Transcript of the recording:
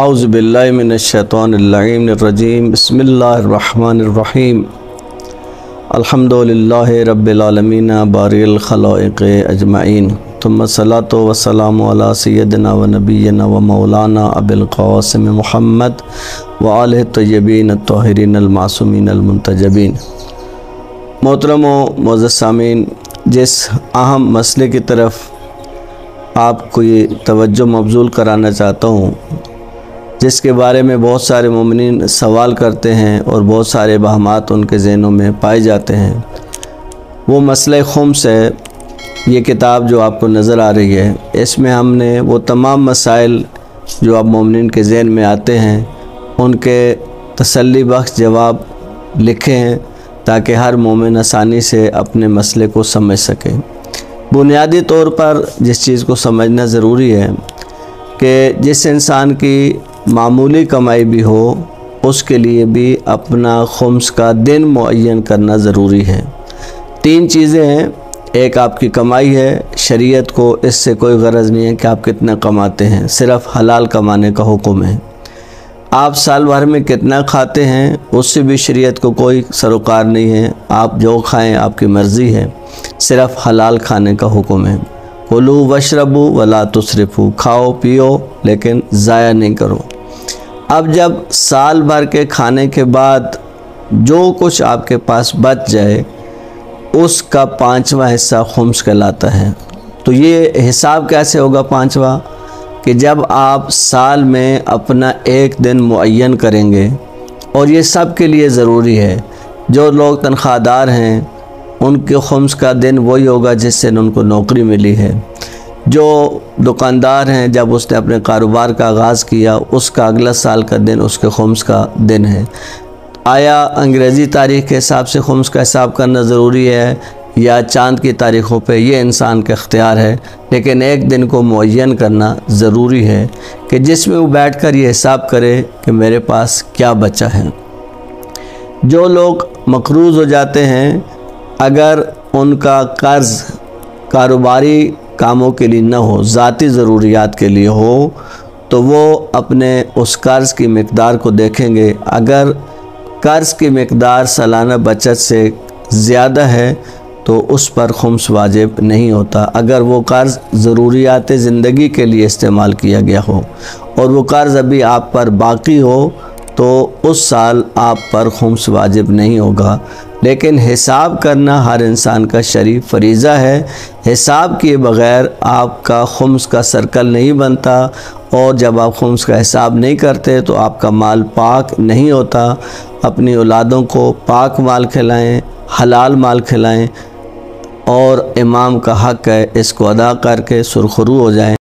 اعوذ باللہ من الشیطان اللعین الرجیم بسم اللہ الرحمن الرحیم الحمدللہ رب العالمین باری الخلائق اجمعین ثم الصلاۃ والسلام علی سیدنا و نبینا و مولانا ابی القاسم محمد وآلہ الطیبین الطاہرین المعصومین المنتجبین۔ محترم و معزز سامعین، جس اہم مسئلے کی طرف آپ کو یہ توجہ مبذول کرانا چاہتا ہوں، جس کے بارے میں بہت سارے مومنین سوال کرتے ہیں اور بہت سارے ابہامات ان کے ذہنوں میں پائے جاتے ہیں، وہ مسئلہ خمس ہے۔ یہ کتاب جو آپ کو نظر آ رہی ہے، اس میں ہم نے وہ تمام مسائل جو اب مومنین کے ذہن میں آتے ہیں ان کے تسلی بخش جواب لکھے ہیں تاکہ ہر مومن آسانی سے اپنے مسئلے کو سمجھ سکے۔ بنیادی طور پر جس چیز کو سمجھنا ضروری ہے کہ جس انسان کی معمولی کمائی بھی ہو، اس کے لیے بھی اپنا خمس کا دن معین کرنا ضروری ہے۔ تین چیزیں ہیں، ایک آپ کی کمائی ہے، شریعت کو اس سے کوئی غرض نہیں ہے کہ آپ کتنا کماتے ہیں، صرف حلال کمانے کا حکم ہے۔ آپ سال بھر میں کتنا کھاتے ہیں اس سے بھی شریعت کو کوئی سروکار نہیں ہے، آپ جو کھائیں آپ کی مرضی ہے، صرف حلال کھانے کا حکم ہے۔ کلوا واشربوا ولا تسرفوا، کھاؤ پیو لیکن ضائع نہیں کرو۔ اب جب سال بھر کے کھانے کے بعد جو کچھ آپ کے پاس بچ جائے اس کا 5واں حصہ خمس کہلاتا ہے۔ تو یہ حساب کیسے ہوگا 5واں؟ کہ جب آپ سال میں اپنا ایک دن معین کریں گے، اور یہ سب کے لیے ضروری ہے، جو لوگ تنخواہ دار ہیں ان کے خمس کا دن وہی ہوگا جس دن ان کو نوکری ملی ہے۔ جو دکاندار ہیں جب اس نے اپنے کاروبار کا آغاز کیا، اس کا اگلا سال کا دن اس کے خمس کا دن ہے۔ آیا انگریزی تاریخ کے حساب سے خمس کا حساب کرنا ضروری ہے یا چاند کی تاریخوں پہ، یہ انسان کا اختیار ہے، لیکن ایک دن کو معین کرنا ضروری ہے کہ جس میں وہ بیٹھ کر یہ حساب کرے کہ میرے پاس کیا بچا ہے۔ جو لوگ مقروض ہو جاتے ہیں، اگر ان کا قرض کاروباری کاموں کے لیے نہ ہو، ذاتی ضروریات کے لیے ہو، تو وہ اپنے اس قرض کی مقدار کو دیکھیں گے۔ اگر قرض کی مقدار سالانہ بچت سے زیادہ ہے تو اس پر خمس واجب نہیں ہوتا۔ اگر وہ قرض ضروریات زندگی کے لیے استعمال کیا گیا ہو اور وہ قرض ابھی آپ پر باقی ہو تو اس سال آپ پر خمس واجب نہیں ہوگا۔ لیکن حساب کرنا ہر انسان کا شرعی فریضہ ہے۔ حساب کیے بغیر آپ کا خمس کا سرکل نہیں بنتا، اور جب آپ خمس کا حساب نہیں کرتے تو آپ کا مال پاک نہیں ہوتا۔ اپنی اولادوں کو پاک مال کھلائیں، حلال مال کھلائیں، اور امام کا حق ہے اس کو ادا کر کے سرخرو ہو جائیں۔